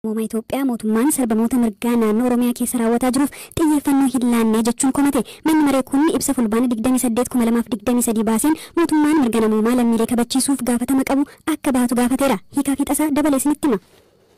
Mootummaa Itoophiyaa mootummaan sarbamoota mirgaa naannoo Oromiyaa keessa raawwataa jiruuf xiyyeeffannoo hin laannee jechuun komate. Manni maree kun ibsa fulbaana 28/2023 baaseen mootummaan mirga namoomaa lammiilee kabachiisuuf gaafatama qabu akka baatu gaafateera. Hiikaa fi tasaa dabalee isinitti hima.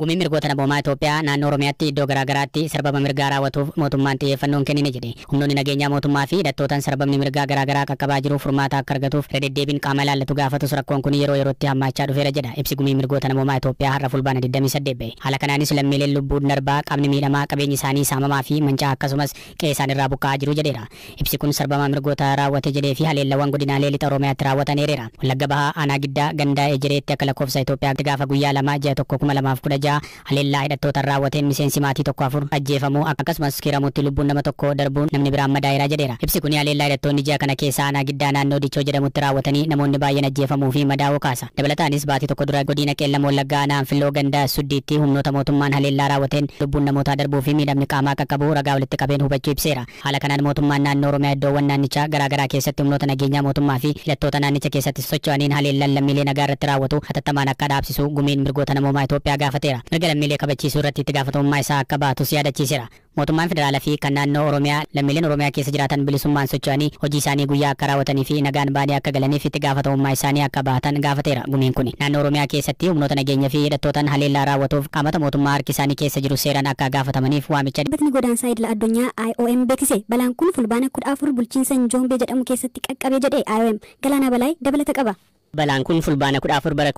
Gumiin mirgoota namoomaa Itoophiyaa naannoo Oromiyaatti iddoo garaagaraatti sarbama mirgaa raawwatuuf mootummaan xiyyeeffannoon kennine jedhe. Humnoonni nageenyaa mootummaa fi hidhattootaan sarbamni mirgaa garaagaraa qaqqabaa jiruuf furmaata akka argatuuf deddeebiin qaama ilaallatu gaafatus rakkoon kun yeroo yerootti hammaachaa dhufeera jedha. Ibsi gumiin mirgoota namoomaa Itoophiyaa har'a fulbaana 28 ba'e. Haala kanaanis lammiileen lubbuun darbaa qaamni miidhamaa qabeenyi isaanii saamamaa fi mancaa akkasumas qe'ee isaan irraa buqqa'aa jiru jedheera. Ibsi kun sarbama mirgoota raawwate jedhee fi haleellawwan godinaalee lixa Oromiyaatti raawwatan eereera. Wallagga Bahaa aanaa Giddaa gandaa Ejereetti akka lakkoofsa Itoophiyaatti gaafa guyyaa 2 ji'a 1 2016 haleellaa hidhattoota raawwateen miseensi maatii tokko 4 ajjeefamuu akkasumas kiramutti lubbuun nama tokko darbuun namni biraan madaa'eera jedheera. Ibsi kun haleellaa hidhattoonni ji'a kana keessa aanaa Giddaa naannoo Dichoo jedhamutti raawwatanii namoonni baay'een ajjeefamuu fi madaa'uu kaasa. Dabalataanis baatii tokko dura godina Qeellam Wallaggaa aanaa Anfilloo gandaa Suddiitti humnoota mootummaan haleellaa raawwateen lubbuun namootaa darbuu fi miidhamni qaamaa qaqqabuu ragaa walitti qabeen hubachuu ibseera. Haala kanaan mootummaan naannoo Oromiyaa iddoowwan naannichaa garaagaraa keessatti humnoota nageenyaa mootummaa fi hidhattoota naannicha keessatti socho'aniin haleellaan lammiilee nagaa irratti raawwatu hatattamaan akka dhaabsisu gumiin mirgoota namoomaa Itoophiyaa gaafateera. Mirga lammiilee kabachiisuu irratti itti gaafatamummaa isaa akka baatus yaadachiiseera. Mootummaan federaalaa fi kan naannoo Oromiyaa lammiileen Oromiyaa keessa jiraatan bilisummaan socho'anii hojii isaanii guyyaa akka raawwatanii fi nagaan baanii akka galaniif itti gaafatamummaa isaanii akka baatan gaafateera. Gumiin kun naannoo Oromiyaa keessatti humnoota nageenyaa fi hidhattootaan haleellaa raawwatuuf qaamota mootummaa harki isaanii keessa jiru seeraan akka gaafatamaniif waamicha. Dhaabbatni godaansaa idila addunyaa IOM beeksise. Balaan kun fulbaana 14 bulchiinsa Njombe jedhamu keessatti qaqqabee jedhe IOM. Galaanaa Balaay dabalata qaba. Balaan kun fulbaana 14 bara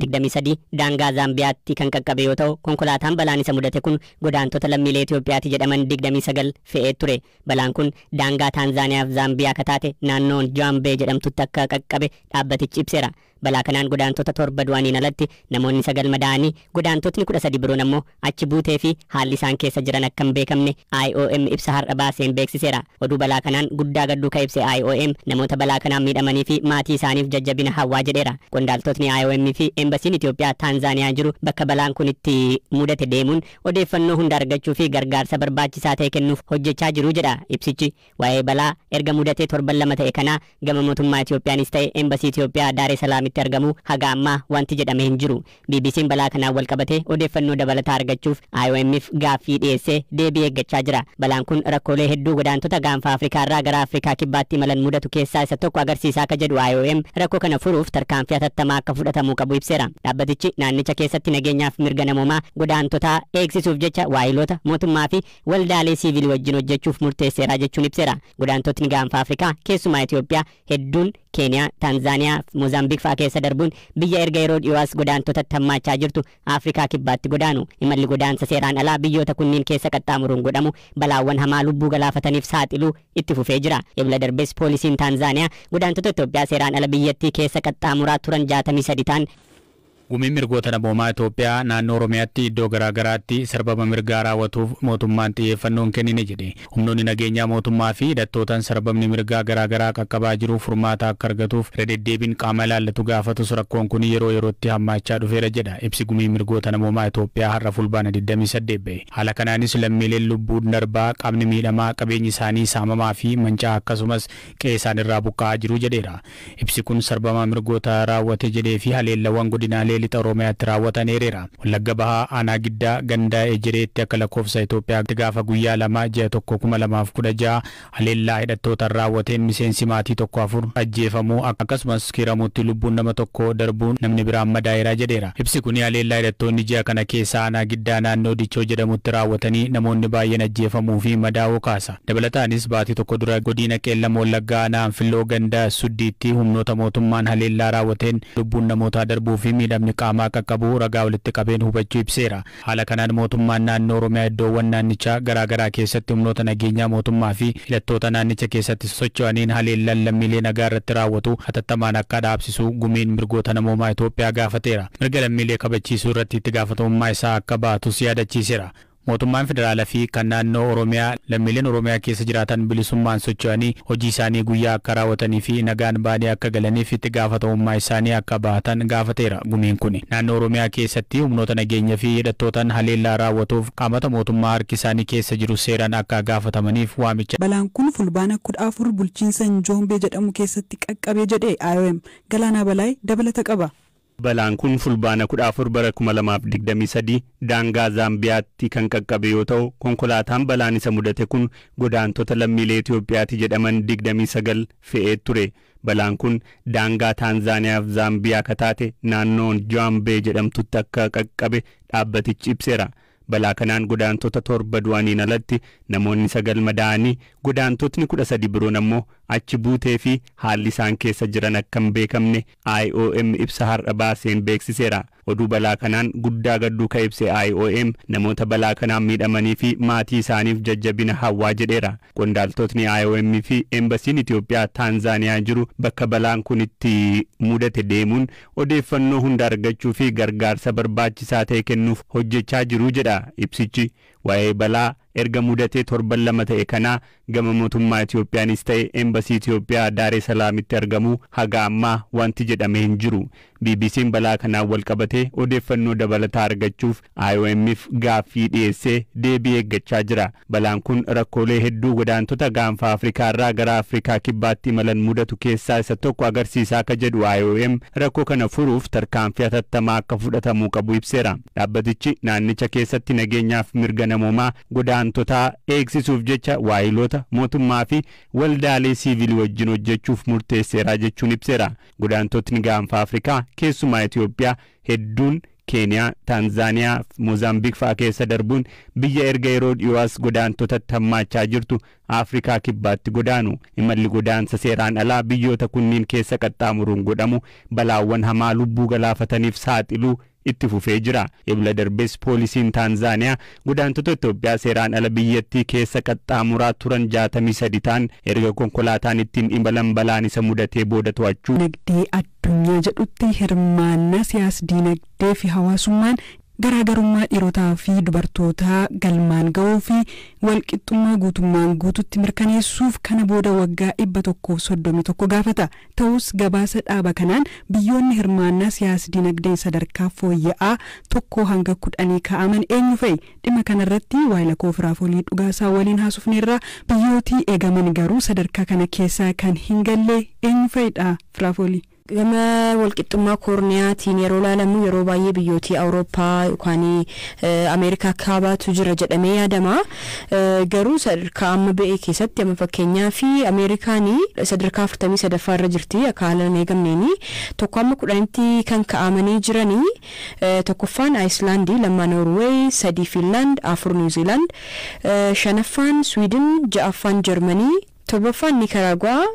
2023 daangaa Zaambiyaatti kan qaqqabe yoo ta'u konkolaataan balaan isa mudate kun godaantota lammiilee Itoophiyaatti jedhaman 29 fe'ee ture. Balaan kun daangaa Taanzaaniyaa fi Zaambiyaa akka taate naannoo Njombe jedhamtutti akka qaqqabe dhaabbatichi ibseera. Balaa kanaan godaantota 7 du'aniin alatti namoonni 9 madaa'anii godaantotni 13 biroon ammoo achi buutee fi haalli isaan keessa jiran akka hin beekamne IOM ibsa har'a baaseen beeksiseera. Oduu balaa kanaan guddaa gadduu ka ibse IOM namoota balaa kanaan miidhamanii fi maatii isaaniif jajjabina hawwaa jedheera. Qondaaltotni IOM fi Embasiin Itoophiyaa Taanzaaniyaa jiru bakka balaan kun itti mudate deemuun odeeffannoo hunda argachuu fi gargaarsa barbaachisaa ta'e kennuuf hojjechaa jiru jedha ibsichi. Waa'ee balaa erga mudatee torban 2 ta'e kana gama mootummaa Itoophiyaanis ta'e Embasii Itoophiyaa Daar es Salaam itti argamu haga ammaa wanti jedhame hin jiru. BBC'n balaa kanaan wal qabatee odeeffannoo dabalataa argachuuf IOM'if gaaffii dhiyeessee deebii eeggachaa jira. Balaan kun rakkoolee hedduu godaantota gaanfa Afrikaa irraa gara Afrikaa kibbaatti imalan mudatu keessaa isa tokko agarsiisaa akka jedhu IOM rakkoo kana furuuf tarkaanfii hatattamaa akka fudhatamuu qabu ibseera. Dhaabbatichi naannicha keessatti nageenyaaf mirga namoomaa godaantotaa eegsisuuf jecha waayiloota mootummaa fi waldaalee siivilii wajjin hojjechuuf murteesseera jechuun ibseera. Godaantotni gaanfa Afrikaa keessumaa Itoophiyaa hedduun Keeniyaa, Taanzaaniyaa, Moozaambiik fa'aa keessa darbuun biyya erga yeroo dhiyoos godaantota hammaachaa jirtu Afrikaa kibbaatti godaanu. Imalli godaansa seeraan alaa biyyoota kunniin keessa qaxxaamuruun godhamu balaawwan hamaa lubbuu galaafataniif saaxiluu itti fufee jira. Ebla darbees poolisiin Taanzaaniyaa godaantota Itoophiyaa seeraan ala biyyattii keessa qaxxaamuraa turan 63 ta'an Gumiin mirgoota namoomaa Itoophiyaa naannoo Oromiyaatti iddoo garaagaraatti sarbama mirgaa raawwatuuf mootummaan xiyyeeffannoon kennine jedhe. Humnoonni nageenyaa mootummaa fi hidhattootaan sarbamni mirgaa garaagaraa qaqqabaa jiruuf furmaata akka argatuuf deddeebiin qaama ilaallatu gaafatus rakkoon kun yeroo yerootti hammaachaa dhufeera jedha. Ibsi gumiin mirgoota namoomaa Itoophiyaa har'a fulbaana 28 ba'e. Haala kanaanis lammiileen lubbuun darbaa qaamni miidhamaa qabeenyi isaanii saamamaa fi mancaa akkasumas qe'ee isaan irraa buqqa'aa jiru jedheera. Ibsi kun sarbama mirgoota raawwate jedhee fi haleellawwan godinaalee lixa Oromiyaatti raawwatan eereera. Wallagga Bahaa aanaa Giddaa gandaa Ejereetti akka lakkoofsa Itoophiyaatti gaafa guyyaa 2 ji'a 1 2016 haleellaa hidhattootaan raawwateen miseensi maatii tokko 4 ajjeefamuu akkasumas kiramutti lubbuun nama tokko darbuun namni biraan madaa'eera jedheera. Ibsi kun haleellaa hidhattoonni ji'a kana keessa aanaa Giddaa naannoo Dichoo jedhamutti raawwatanii namoonni baay'een ajjeefamuu fi madaa'uu kaasa. Dabalataanis baatii tokko dura godina Qeellam Wallaggaa aanaa Anfilloo gandaa Suddiitti humnoota mootummaan haleellaa raawwateen lubbuun namootaa darbuu fi miidhamni qaamaa qaqqabuu ragaa walitti qabeen hubachuu ibseera. Haala kanaan mootummaan naannoo Oromiyaa iddoowwan naannichaa garaagaraa keessatti humnoota nageenyaa mootummaa fi hidhattoota naannicha keessatti socho'aniin haleellaan lammiilee nagaa irratti raawwatu hatattamaan akka dhaabsisu gumiin mirgoota namoomaa Itoophiyaa gaafateera. Mirga lammiilee kabachiisuu irratti itti gaafatamummaa isaa akka baatus yaadachiiseera. Mootummaan federaalaa fi kan naannoo Oromiyaa lammiileen Oromiyaa keessa jiraatan bilisummaan socho'anii hojii isaanii guyyaa akka raawwatanii fi nagaan baanii akka galaniif itti gaafatamummaa isaanii akka baatan gaafateera. Gumiin kun naannoo Oromiyaa keessatti humnoota nageenyaa fi hidhattootaan haleellaa raawwatuuf qaamota mootummaa harki isaanii keessa jiru seeraan akka gaafatamaniif waamicha. Balaan kun fulbaana 14 bulchiinsa Njombe jedhamu keessatti qaqqabee jedhe IOM. Galaanaa Balaay dabalata qaba. Balaan kun fulbaana 14 bara 2023 daangaa Zaambiyaatti kan qaqqabe yoo ta'u konkolaataan balaan isa mudate kun godaantota lammiilee Itoophiyaatti jedhaman 29 fe'ee ture. Balaan kun daangaa Taanzaaniyaa fi Zaambiyaa kataate naannoon Jaambee jedhamtutti akka qaqqabe dhaabbatichi ibseera. Balaa kanaan godaantota 7 du'aniin alatti namoonni 9 madaa'anii godaantotni 13 biroon ammoo achi buutee fi haalli isaan keessa jiran akka hin beekamne IOM ibsa har'a baaseen beeksiseera. Oduu balaa kanaan guddaa gadduu ka ibse IOM namoota balaa kanaan miidhamanii fi maatii isaaniif jajjabina hawwaa jedheera. Qondaaltotni IOM fi Embasiin Itoophiyaa Taanzaaniyaa jiru bakka balaan kun itti mudate deemuun odeeffannoo hunda argachuu fi gargaarsa barbaachisaa ta'e kennuuf hojjechaa jiru jedha ibsichi. Waa'ee balaa erga mudatee 7 ta'e kana gama mootummaa Itoophiyaanis ta'e Embasii Itoophiyaa Daaree Salaamitti argamu haga ammaa wanti jedhame hin jiru. BBC'n balaa kanaan wal qabatee odeeffannoo dabalataa argachuuf IOM'if gaaffii dhiyeessee deebii eeggachaa jira. Balaan kun rakkoolee hedduu godaantota gaanfa Afrikaa irraa gara Afrikaa kibbaatti imalan mudatu keessaa isa tokko agarsiisaa akka jedhu IOM rakkoo kana furuuf tarkaanfii hatattamaa akka fudhatamuu qabu ibseera. Dhaabbatichi naannicha keessatti nageenyaaf mirga namoomaa godaantotaa eegsisuuf jecha waayiloota mootummaa fi waldaalee siivilii wajjin hojjechuuf murteesseera jechuun ibseera. Godaantotni gaanfa Afrikaa keessumaa Itoophiyaa hedduun Keeniyaa, Taanzaaniyaa, Moozaambiik fa'aa keessa darbuun biyya erga yeroo dhiyoos godaantotatti hammaachaa jirtu Afrikaa kibbaatti godaanu. Imalli godaansa seeraan alaa biyyoota kunniin keessa qaxxaamuruun godhamu balaawwan hamaa lubbuu galaafataniif saaxiluu itti fufee jira. Ebla darbees poolisiin Taanzaaniyaa godaantota Itoophiyaa seeraan ala biyyattii keessa qaxxaamuraa turan 63 ta'an erga konkolaataan ittiin imalan balaan isa mudatee booda to'achuu. Dinagdee addunyaa jedhutti hirmaannaa siyaas-dinagdee fi hawaasummaan garaagarummaa dhiirotaa fi dubartootaa galmaan ga'uu fi walqixxummaa guutummaan guututti mirkaneessuuf kana booda waggaa 131 gaafata. Ta'us gabaasa dhaaba kanaan biyyoonni hirmaannaa siyaas-dinagdee sadarkaa fooyya'aa 1 hanga 10 kaa'aman eenyu fa'i? Dhimma kanarratti waayila koo Firaafolii Dhugaasaa waliin haasofneerra. Biyyootii eegaman garuu sadarkaa kana keessaa kan hin galle eenyu fa'idha Firaafolii? Gama walqixxummaa koorniyaatiin yeroo ilaalamu yeroo baay'ee biyyootii Awurooppaa yookaan Ameerikaa kaabaatu jira jedhamee yaadama. Garuu sadarkaa amma ba'ee keessatti amma fakkeenyaa fi Ameerikaan sadarkaa 43 irra jirti akka haalaan eegamneeni. Tokko amma 10tti kan kaa'amanii jiranii. Tokkoffaan Aayislaandii, lammaan Noorweey, 3 Fiinlaand, 4 Niwuziilaand, 5ffaan Swiidin, 6ffaan Jarmanii, 7ffaan Nikaraaguwaa,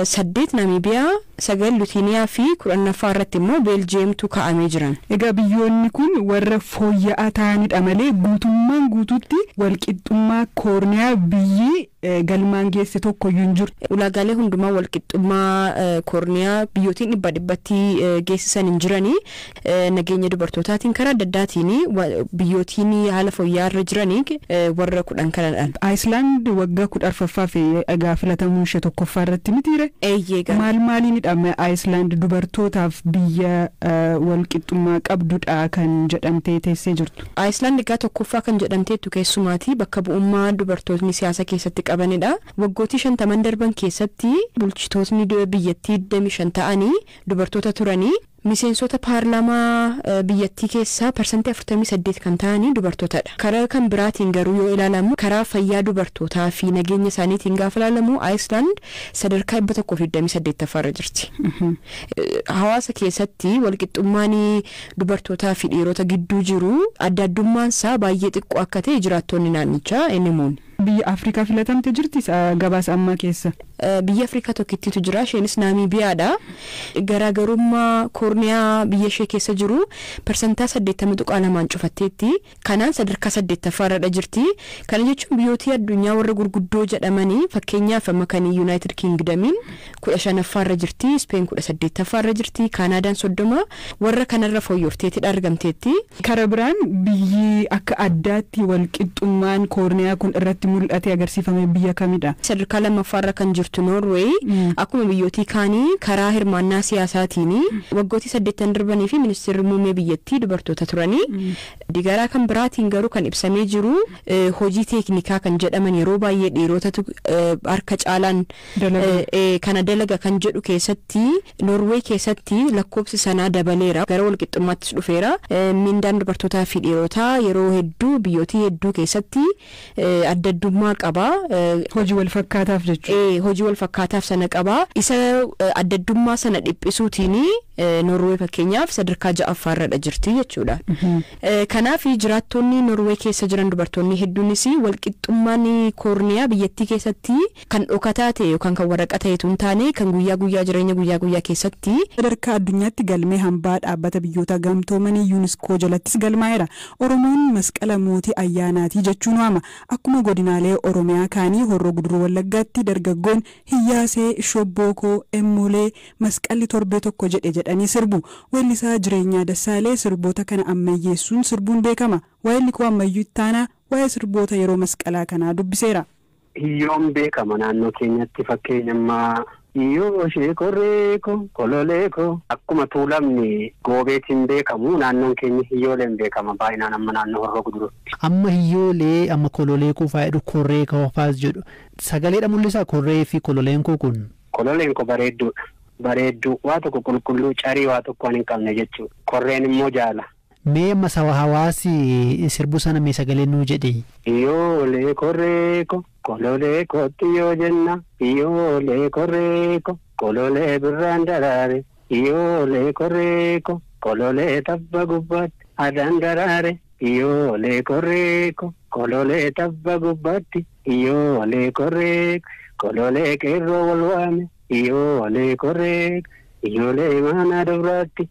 8 Namiibiyaa, 9 Lutiiniyaa fi 10ffaa irratti immoo Beeljiyeemtu kaa'amee jiran. Egaa biyyoonni kun warra fooyya'aa ta'anidha malee guutummaan guututti walqixxummaa koorniyaa biyyi galmaan geesse tokko iyyuu hin jiru. Ulaagaalee hundumaa walqixxummaa koorniyaa biyyootiin dhibba dhibbatti geessisan hin jiranii. Nageenya dubartootaatiin karaa adda addaatiin biyyootiin haala fooyya'aa irra jiranii warra 10 kanadhaan. Aayislaand waggaa 14ffaa fi egaa filatamuun ishee tokkoffaa irratti mitiire. Maaliin Aayislaand dubartootaaf biyya walqixxummaa qabdudha kan jedhamtee teessee jirtu. Aayislaand egaa tokkoffaa kan jedhamteettu keessumaati bakka bu'ummaa dubartootni siyaasa keessatti qabanidha. Waggootii 50 darban keessatti bulchitootni biyyattii 25 ta'anii dubartoota turanii. Miseensota paarlaamaa biyyattii keessaa parsantii 48 kan ta'anii dubartootadha. Karaa kan biraatiin garuu yoo ilaalamu karaa fayyaa dubartootaa fi nageenya isaaniitiin gaafa ilaalamu Aayislaand sadarkaa 128 irra jirti. Hawaasa keessatti walqixxummaan dubartootaa fi dhiirota gidduu jiru adda addummaan isaa baay'ee xiqqoo akka ta'e jiraattonni naannichaa himuun. Biyya Afrikaa filatamte jirti gabaasa ammaa keessa. Biyya Afrikaa tokkittitu jira, isheenis Naamiibiyaadha. Garaagarummaa koorniyaa biyya ishee keessa jiru parsantaa 80.2 cufatteetti. Kanaan sadarkaa 8ffaa irra jirti. Kana jechuun biyyoota addunyaa warra gurguddoo jedhamanii fakkeenyaaf amma kan United Kingdomiin 15ffaa irra jirti, Spain 18ffaa irra jirti, Kaanaadaan 30 warra kanarra fooyyofteetti argamteetti. Karaa biraan biyyi akka addaatti walqixxummaan koorniyaa kun irratti irratti mul'ate agarsiifame biyya kamidha? Sadarkaa lammaffaarra kan jirtu Norway akkuma biyyootii kaanii karaa hirmaannaa siyaasaatiin waggooti 8 darbanii fi ministeerri muummee biyyattii dubartoota turanii. Digaraa kan biraatiin garuu kan ibsamee jiru hojii teeknikaa kan jedhaman yeroo baay'ee dhiirotatu harka caalaan kana dalaga kan jedhu keessatti Norway keessatti lakkoofsi sanaa dabaleera gara walqixxummaattis dhufeera. Mindaan dubartootaa fi dhiirotaa yeroo hedduu biyyootii hedduu keessatti adda addummaa qaba. Hojii wal fakkaataaf jechuudha. Hojii wal fakkaataaf sana qaba. Isa adda addummaa sana dhiphisuutiin Norway fakkeenyaaf sadarkaa 6ffaarradha jirti jechuudha. Kanaaf jiraattonni Norway keessa jiran dubartoonni hedduunis walqixxummaan koorniyaa biyyattii keessatti kan dhokataa ta'e yookaan kan waraqaa ta'etu hin taane kan guyyaa guyyaa jireenya guyyaa guyyaa keessatti sadarkaa addunyaatti galmee hambaa dhaabbata biyyoota gamtoomanii UNESCO jalattis galmaa'eera. Oromoon masqala mootii ayyaanaati jechuun waama. Akkuma godinaalee Oromiyaa kaanii Horroo Guduruu Wallaggaatti dargaggoon hiyyaasee shobbookoo emmolee masqalli torbee tokko jedhanii sirbu. Weellisaa Jireenyaa Dassaalee sirboota kana ammayyeessuun sirbuun beekama. Weelli koo ammayyuu ittaanaa waa'ee sirboota yeroo masqalaa kanaa dubbiseera. Hiyyoon beekama naannoo keenyatti fakkeenyammaa hiyyoo ishee korreeko kololeeko akkuma tuulamni goobeetiin beekamu naannoon keenya hiyyooleen beekama baay'inaan amma naannoo Horroo Guduruutti. Amma hiyyoolee amma kololeekoo faayidhu korreekoo faas jedhu sagaleedha mul'isa korree fi kololeenkoo kun. Kololeenkoo bareedduudha. Bareedduu waa tokko qulqulluu carii waa tokko hin qabne jechuudha. Korreen immoo jaala. Mee amma hawaasi sirbu sana mee sagalee nuu jedhe. Hiyyoolee korreeko kololeekootti yoo jenna hiyyoolee korreeko kololee birraan daraare hiyyoolee korreeko kololee tabba gubbaatti adaan daraare hiyyoolee korreeko kololee tabba gubbaatti hiyyoolee korreeko kololee qeerroo wal waame hiyyoolee korreeko hiyyoolee maanaa dubraatti.